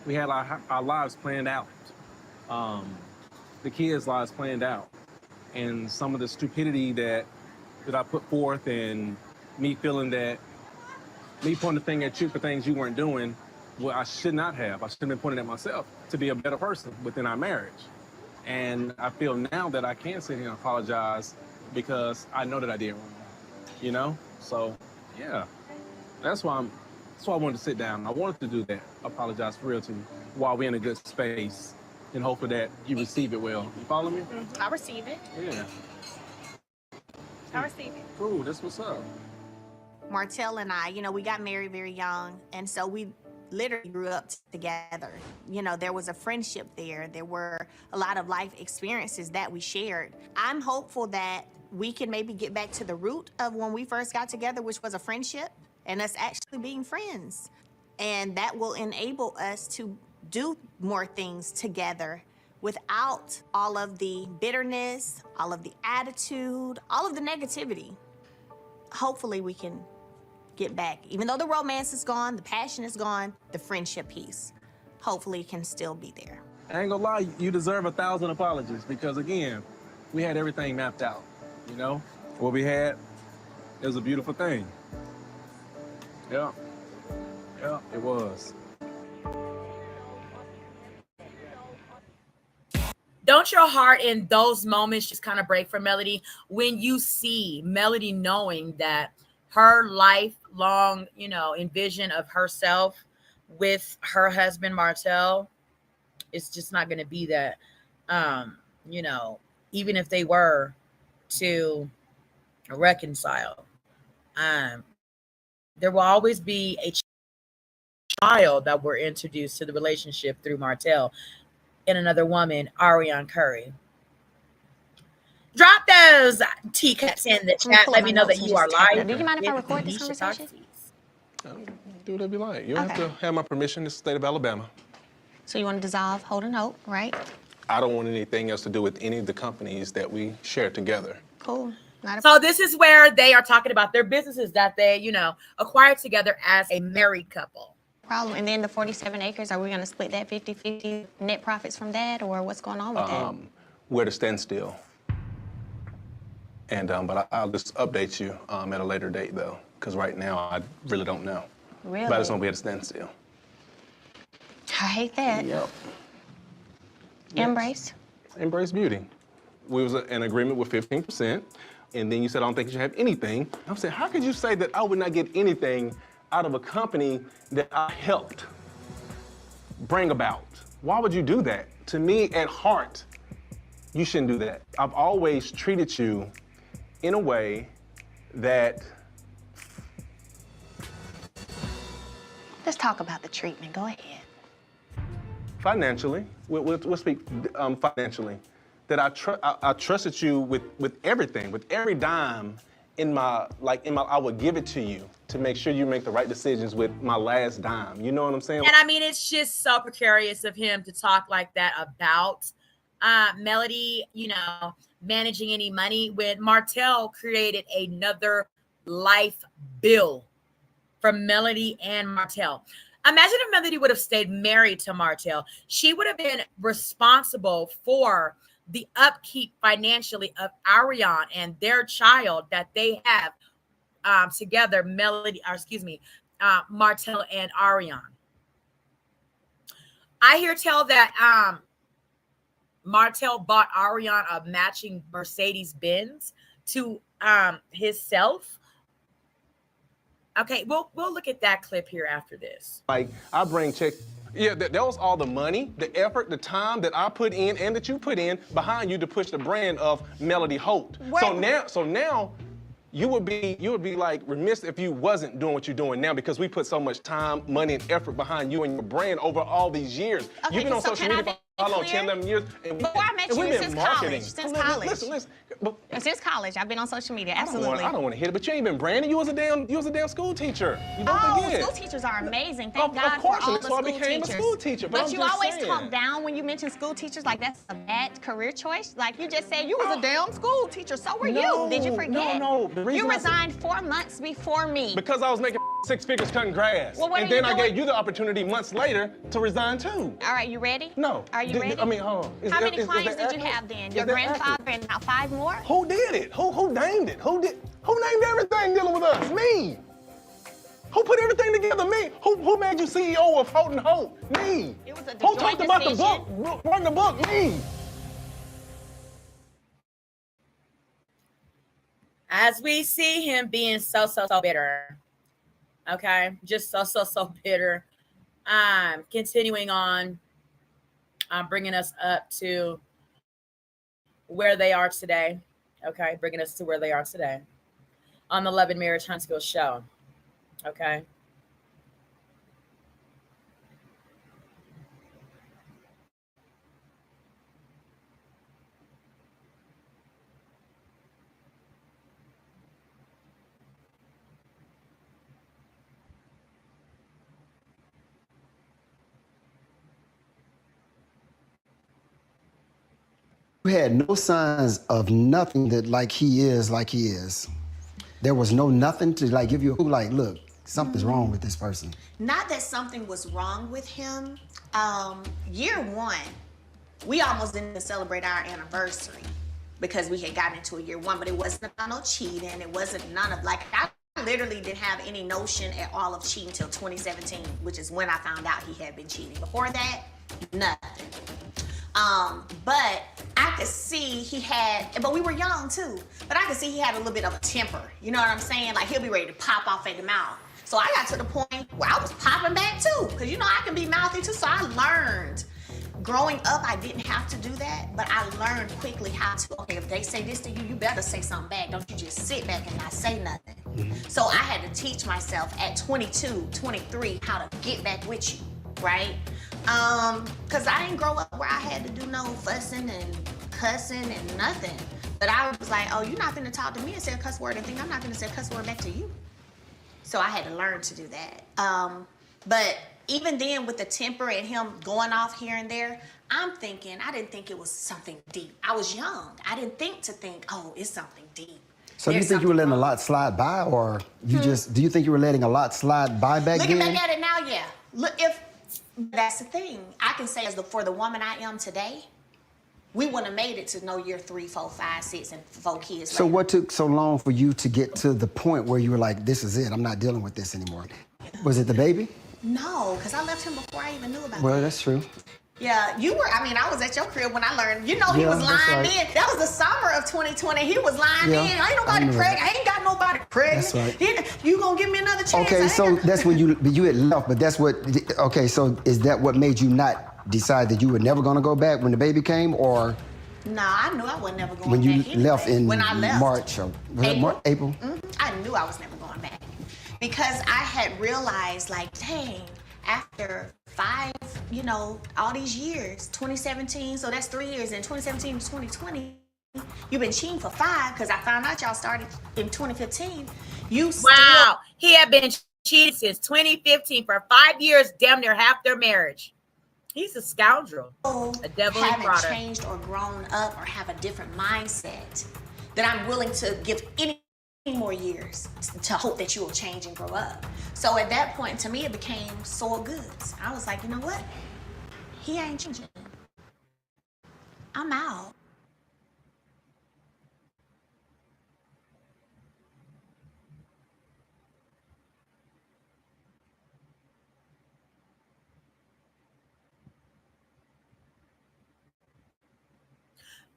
We had our lives planned out. The kids' lives planned out. And some of the stupidity that I put forth, and me feeling that, me pointing the finger at you for things you weren't doing, well, I should not have. I should have been pointing at myself to be a better person within our marriage. And I feel now that I can sit here and apologize because I know that I did wrong, you know? So, yeah, that's why I wanted to sit down. I wanted to do that, apologize for real to you while we're in a good space, and hopefully that you receive it well. You follow me? Mm-hmm. I receive it. Yeah. I receive it. Cool, that's what's up. Martel and I, we got married very young, and so we literally grew up together. There was a friendship there. There were a lot of life experiences that we shared. I'm hopeful that we can maybe get back to the root of when we first got together, which was a friendship, and us actually being friends. And that will enable us to do more things together without all of the bitterness, all of the attitude, all of the negativity. Hopefully we can get back. Even though the romance is gone, the passion is gone, the friendship piece, hopefully can still be there. I ain't gonna lie, you deserve 1,000 apologies because, again, we had everything mapped out, you know? What we had, it was a beautiful thing. Yeah, it was. Don't your heart in those moments just kind of break for Melody when you see Melody knowing that her lifelong, envision of herself with her husband, Martel, it's just not going to be that, even if they were to reconcile, there will always be a child that were introduced to the relationship through Martel and another woman, Ariane Curry. Drop those teacups in the chat. Let me know that you are live. Do you mind if I record this conversation? Do whatever you like. You don't have to have my permission. It's the state of Alabama. So you want to dissolve Hold and Hope, right? I don't want anything else to do with any of the companies that we share together. Cool. So this is where they are talking about their businesses that they, acquired together as a married couple. Problem. And then the 47 acres, are we going to split that 50-50 net profits from that, or what's going on with that? We're at a standstill. And but I'll just update you at a later date, though, because right now I really don't know. Really? But I just want to be at a standstill. I hate that. Yep. Embrace. Embrace beauty. We was in agreement with 15%, and then you said I don't think you should have anything. I'm saying, how could you say that I would not get anything out of a company that I helped bring about? Why would you do that? To me, at heart, you shouldn't do that. I've always treated you in a way that... Let's talk about the treatment. Go ahead. financially, we'll speak financially, that I trusted you with everything, with every dime I would give it to you to make sure you make the right decisions with my last dime. You know what I'm saying? And I mean, it's just so precarious of him to talk like that about Melody, you know, managing any money when Martel created another life bill for Melody and Martel. Imagine if Melody would have stayed married to Martel. She would have been responsible for the upkeep financially of Ariane and their child that they have together, Martel and Ariane. I hear tell that Martel bought Ariane a matching Mercedes Benz to himself. Okay, we'll look at that clip here after this. Like, I bring checks. Yeah, that was all the money, the effort, the time that I put in and that you put in behind you to push the brand of Melody Holt. So now you would be like remiss if you wasn't doing what you're doing now, because we put so much time, money, and effort behind you and your brand over all these years. Okay, You've been on social media for how long? 10, 11 years? Before I met you, since college. Since college. Listen. Since college, I've been on social media. Absolutely. I don't want to hit it, but you ain't been branding. You was a damn school teacher. You don't forget. School teachers are amazing. Thank God of course, for all that's the why I school became teachers. a school teacher. But you always saying. talk down when you mention school teachers, like that's a bad career choice. Like you just said, you was a damn school teacher. So were you. Did you forget? No. The reason you resigned 4 months before me. Because I was making 6 figures cutting grass. Well, and then I gave you the opportunity months later to resign too. All right, you ready? No. Are you ready? I mean, hold on. How many clients did you have then? Your grandfather and now 5 more? Who did it? Who named it? Who named everything dealing with us? Me. Who put everything together? Me. Who made you CEO of Holt & Holt? Me. It was a Who talked about the book? Wrote the book? Me. As we see him being so bitter. Okay, just so bitter. Continuing on, bringing us up to where they are today. Okay, bringing us to where they are today on the Love and Marriage Huntsville show. Okay. You had no signs of nothing that like he is. There was nothing to like give you a like, look, something's wrong with this person. Not that something was wrong with him. Year 1, we almost didn't celebrate our anniversary because we had gotten into a year 1, but it wasn't about no cheating. It wasn't none of like, I literally didn't have any notion at all of cheating until 2017, which is when I found out he had been cheating. Before that, nothing. But I could see he had, but we were young too, but I could see he had a little bit of a temper. You know what I'm saying? Like he'll be ready to pop off at the mouth. So I got to the point where I was popping back too, because you know I can be mouthy too. So I learned. Growing up, I didn't have to do that, but I learned quickly how to, okay, if they say this to you, you better say something back. Don't you just sit back and not say nothing. Mm-hmm. So I had to teach myself at 22, 23, how to get back with you, right? Cause I didn't grow up where I had to do no fussing and cussing and nothing. But I was like, oh, you're not gonna talk to me and say a cuss word and think I'm not gonna say a cuss word back to you. So I had to learn to do that. But even then with the temper and him going off here and there, I didn't think it was something deep. I was young. I didn't think, oh, it's something deep. So do you think you were letting a lot slide by, or do you think you were letting a lot slide by back then? Looking back at it now, yeah. Look, that's the thing. I can say for the woman I am today, we wouldn't have made it to no year 3, 4, 5, 6, and 4 kids So later. what took so long for you to get to the point where you were like, this is it, I'm not dealing with this anymore? Was it the baby? No, because I left him before I even knew about Well, that. that's true. Yeah, I was at your crib when I learned, he was lying in. That was the summer of 2020. He was lying in. Ain't nobody pregnant. I ain't got nobody pregnant. That's right. You gonna give me another chance? Okay, so that's when you had left, but that's what, okay, so is that what made you not decide that you were never gonna go back when the baby came, or? No, I knew I wasn't never going when back you anyway. left in when I left. March, or was it March, April? Mm-hmm. I knew I was never going back because I had realized, like, dang, after 5, all these years, 2017, so that's 3 years, and 2017 to 2020, you've been cheating for 5, because I found out y'all started in 2015. Wow, he had been cheating since 2015 for 5 years, damn near half their marriage. He's a scoundrel, a devil in haven't Prada. changed or grown up or have a different mindset that I'm willing to give any more years to hope that you will change and grow up. So at that point, to me, it became soiled goods. I was like, you know what? He ain't changing. I'm out.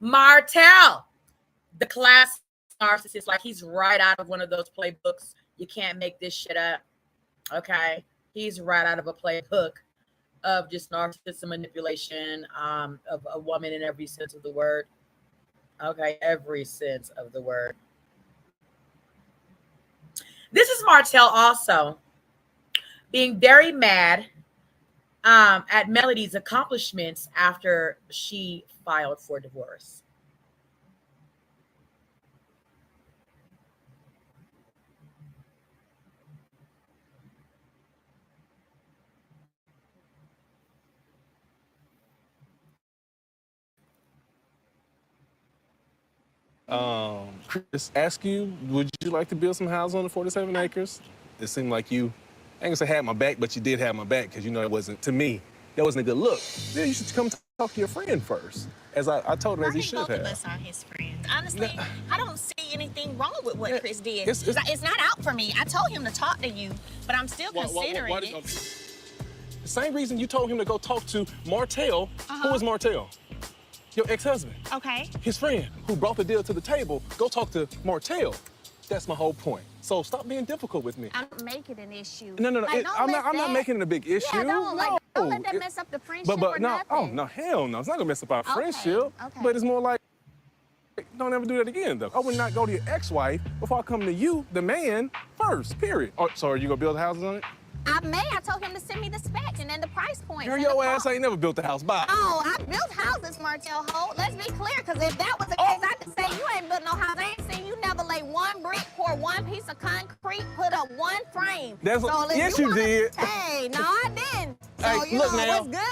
Martel, the class narcissist, like he's right out of one of those playbooks. You can't make this shit up. Okay. He's right out of a playbook of just narcissism manipulation of a woman in every sense of the word. Okay, every sense of the word. This is Martel also being very mad at Melody's accomplishments after she filed for divorce. Chris ask you, would you like to build some houses on the 47 acres? It seemed like you, I ain't gonna say had my back, but you did have my back, because you know it wasn't, to me, that wasn't a good look. Yeah, you should come talk to your friend first, as I told him, as he should have. Both of us are his friends. Honestly, I don't see anything wrong with what Chris did. It's not out for me. I told him to talk to you, but I'm still considering it. The same reason you told him to go talk to Martel. Who is Martel? Your ex-husband. Okay. His friend who brought the deal to the table. Go talk to Martel. That's my whole point. So stop being difficult with me. I'm making an issue. No. Like, I'm not making it a big issue. Yeah, don't let that No. mess up the friendship But or no, nothing. oh no, hell no. It's not gonna mess up our friendship. Okay. But it's more like, don't ever do that again, though. I would not go to your ex-wife before I come to you, the man, first. Period. Oh, so are you gonna build houses on it? I told him to send me the specs and then the price points. Girl, your ass ain't never built a house. Bye. Oh, I built houses, Martel Holt. Let's be clear, because if that was the case, I could say you ain't built no house. I ain't seen you never lay one brick, pour one piece of concrete, put up one frame. Yes, you did. Hey, no, I didn't. So, Hey, look now. what's good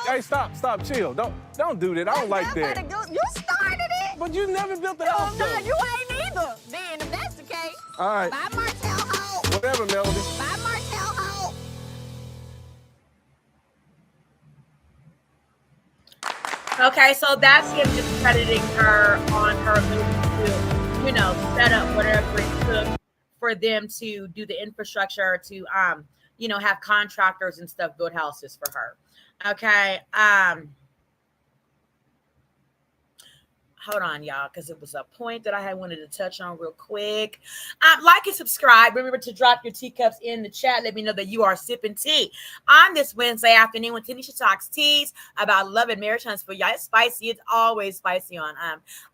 Hey, stop, chill. Don't do that. I don't like that. You started it. But you never built the house, No, though. you ain't either. Then, if that's the case. All right. Bye, Martel Holt. Whatever, Melody. Bye, Martel Holt. Okay, so that's him discrediting her on her ability to, set up whatever it took for them to do the infrastructure to, have contractors and stuff build houses for her. Okay. Hold on, y'all, because it was a point that I had wanted to touch on real quick. Like and subscribe. Remember to drop your teacups in the chat. Let me know that you are sipping tea on this Wednesday afternoon when Tanisha talks teas about Love and Marriage Huntsville. Y'all, it's spicy. It's always spicy on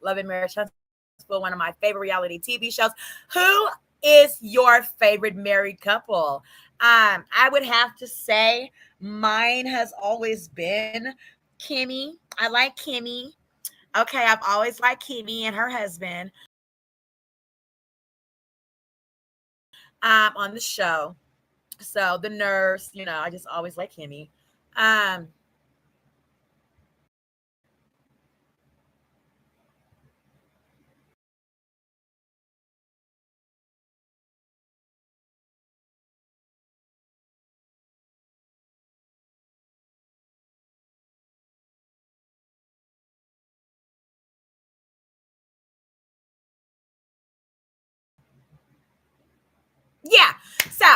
Love and Marriage Huntsville, one of my favorite reality TV shows. Who is your favorite married couple? I would have to say mine has always been Kimmy. I like Kimmy. Okay, I've always liked Kimmy and her husband on the show. So the nurse, I just always like Kimmy. Yeah. So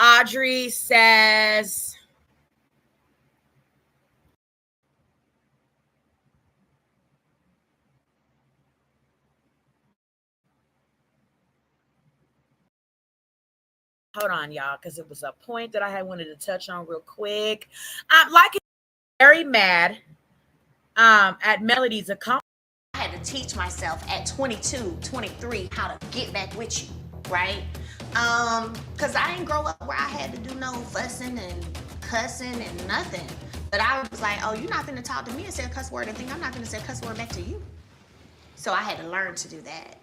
Audrey says, hold on, y'all, because it was a point that I had wanted to touch on real quick. Like, very mad at Melody's accomplishment. I had to teach myself at 22, 23 how to get back with you, right? Because I didn't grow up where I had to do no fussing and cussing and nothing. But I was like, oh, you're not gonna talk to me and say a cuss word and think I'm not gonna say a cuss word back to you. So I had to learn to do that.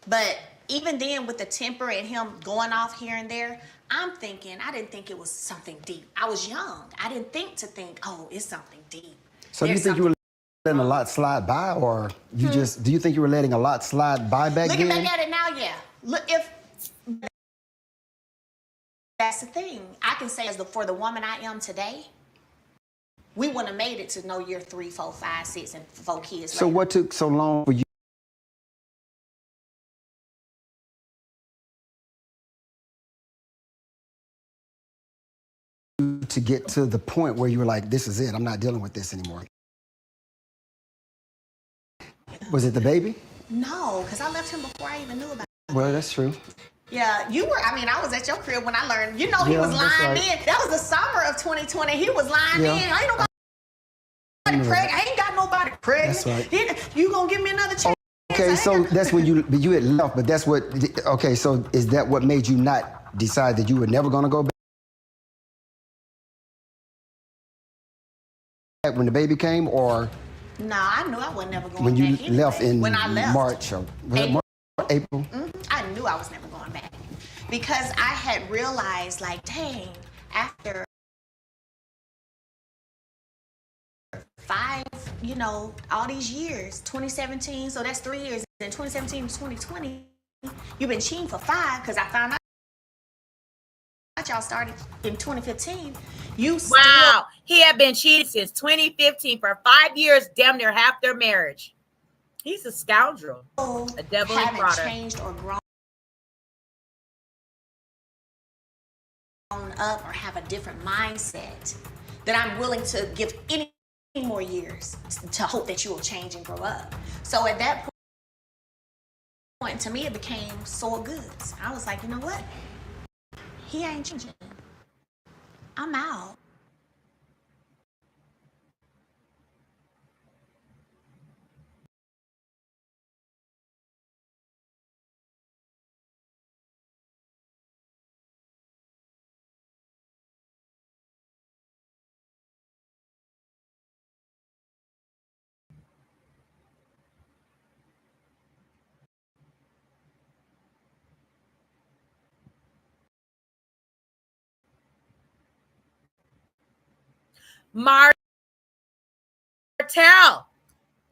But even then with the temper and him going off here and there, I'm thinking, I didn't think it was something deep. I was young. I didn't think, oh, it's something deep. So do you think you were letting a lot slide by, or you just, do you think you were letting a lot slide by back then? Looking back at it now, yeah. Look, if that's the thing. I can say for the woman I am today, we wouldn't have made it to no year 3, 4, 5, 6, and 4 kids So later. what took so long for you to get to the point where you were like, this is it, I'm not dealing with this anymore? Was it the baby? No, because I left him before I even knew about it. Well, that's true. Yeah, you were, I was at your crib when I learned. You know, he was lying in. That was the summer of 2020. He was lying in. I ain't nobody pregnant. I ain't got nobody pregnant. That's right. You gonna give me another chance? Okay, so that's when you had left, but that's what, okay, so is that what made you not decide that you were never gonna go back when the baby came, or? No, I knew I wasn't never going when back you anyway. left in when I left, March, or was it April? I knew I was never going back because I had realized, like, dang, after 5, all these years, 2017, so that's 3 years, then 2017 to 2020, you've been cheating for 5 because I found out y'all started in 2015. Wow, he had been cheating since 2015 for 5 years, damn near half their marriage. He's a scoundrel, a devil in haven't Prada. changed or grown up or have a different mindset that I'm willing to give any more years to hope that you will change and grow up. So at that point, to me, it became sore goods. I was like, you know what? He ain't changing. I'm out. Martel,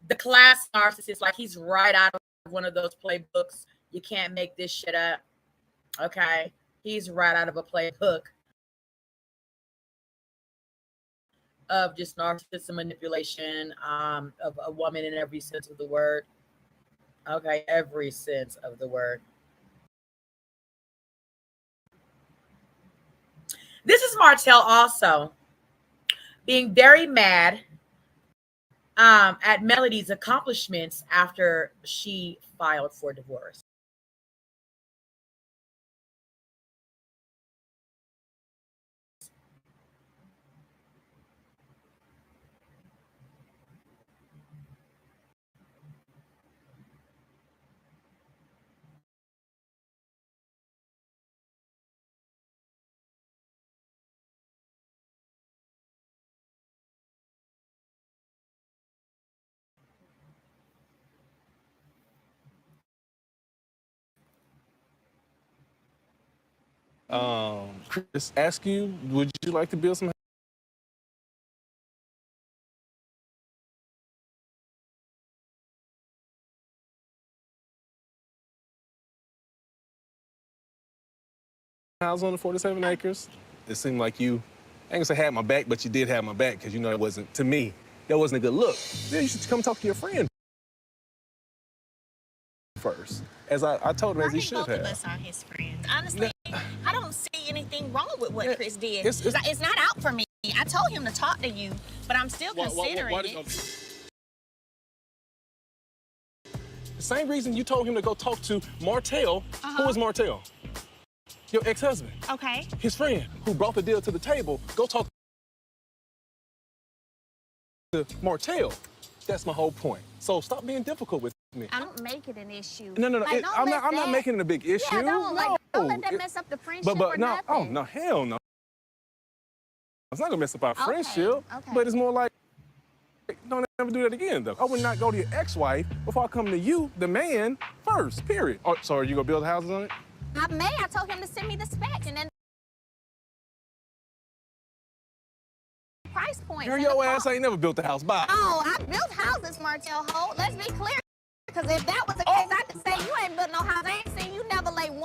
the class narcissist, like he's right out of one of those playbooks. You can't make this shit up. Okay, he's right out of a playbook of just narcissism manipulation of a woman in every sense of the word. Okay, every sense of the word. This is Martel also being very mad at Melody's accomplishments after she filed for divorce. Just ask you, would you like to build some house on the 47 acres? It seemed like you, I ain't gonna say had my back, but you did have my back because you know it wasn't, to me, that wasn't a good look. Yeah, you should come talk to your friend first. As I told him, as he should have. Both of us are his friends. Honestly, I don't don't see anything wrong with what Chris did. It's not out for me. I told him to talk to you, but I'm still considering it. The same reason you told him to go talk to Martel. Who is Martel? Your ex-husband. Okay. His friend who brought the deal to the table. Go talk to Martel. That's my whole point. So stop being difficult with me. I don't make it an issue. No. Like, I'm not making it a big issue. Yeah, don't let that mess up the friendship But or no, nothing. oh no, hell no. It's not gonna mess up our friendship. Okay. But it's more like, don't ever do that again, though. I would not go to your ex-wife before I come to you, the man, first. Period. Oh, so are you gonna build houses on it? I may. I told him to send me the specs and then price point. Girl, your ass ain't never built a house. Bye. Oh, I built houses, Martel Holt. Let's be clear. Because if that was the case, I could say you ain't built no house. I ain't seen you never lay one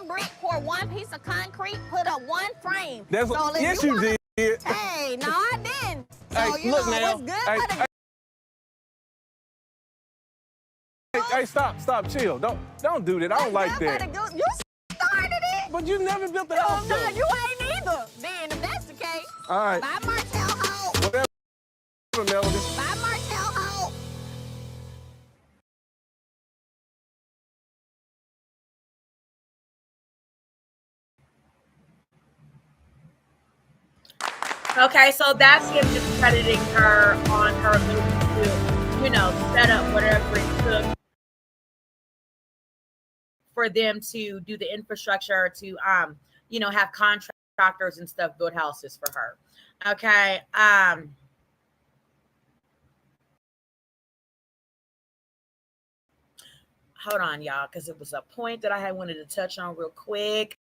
brick, pour one piece of concrete, put up one frame. That's so what, yes, you did. Hey, no, I didn't. So, Hey, look now. what's good for the Hey, stop, chill. Don't do that. I don't like that. You started it. But you never built the house, No, though. you ain't either. Then, if that's the case, All right. bye, Martel Holt. Whatever, Melody. Bye, Martel Holt. Okay, so that's him discrediting her on her ability to, set up whatever it took for them to do the infrastructure to, have contractors and stuff build houses for her. Okay. Hold on, y'all, because it was a point that I had wanted to touch on real quick.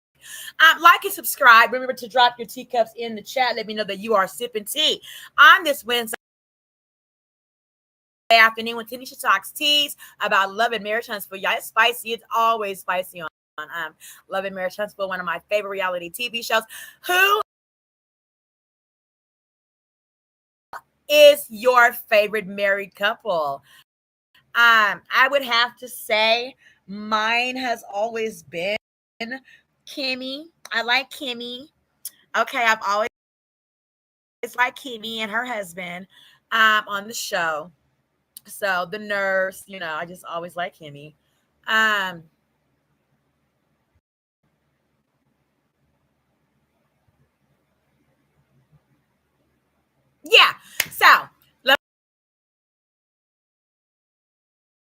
Like and subscribe. Remember to drop your teacups in the chat. Let me know that you are sipping tea on this Wednesday afternoon when Tanisha talks teas about Love and Marriage Huntsville. Y'all, it's spicy. It's always spicy on Love and Marriage Huntsville, one of my favorite reality TV shows. Who is your favorite married couple? I would have to say mine has always been Kimmy. I like Kimmy. Okay, I've always liked Kimmy and her husband on the show. So the nurse, I just always like Kimmy. Yeah. So Love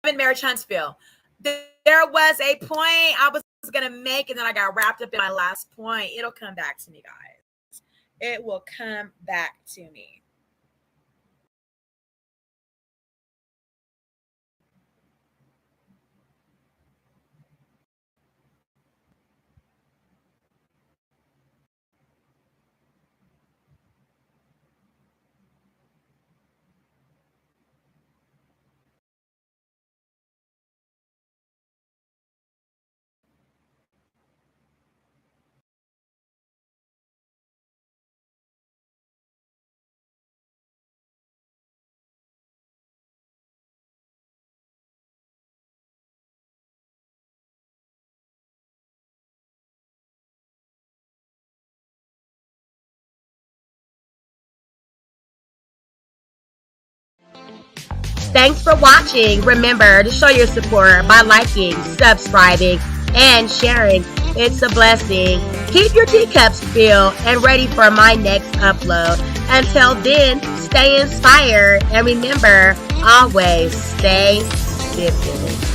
and Marriage Huntsville. There was a point I was going to make, and then I got wrapped up in my last point. It'll come back to me, guys. It will come back to me. Thanks for watching. Remember to show your support by liking, subscribing, and sharing. It's a blessing. Keep your teacups filled and ready for my next upload. Until then, stay inspired and remember, always stay sipping.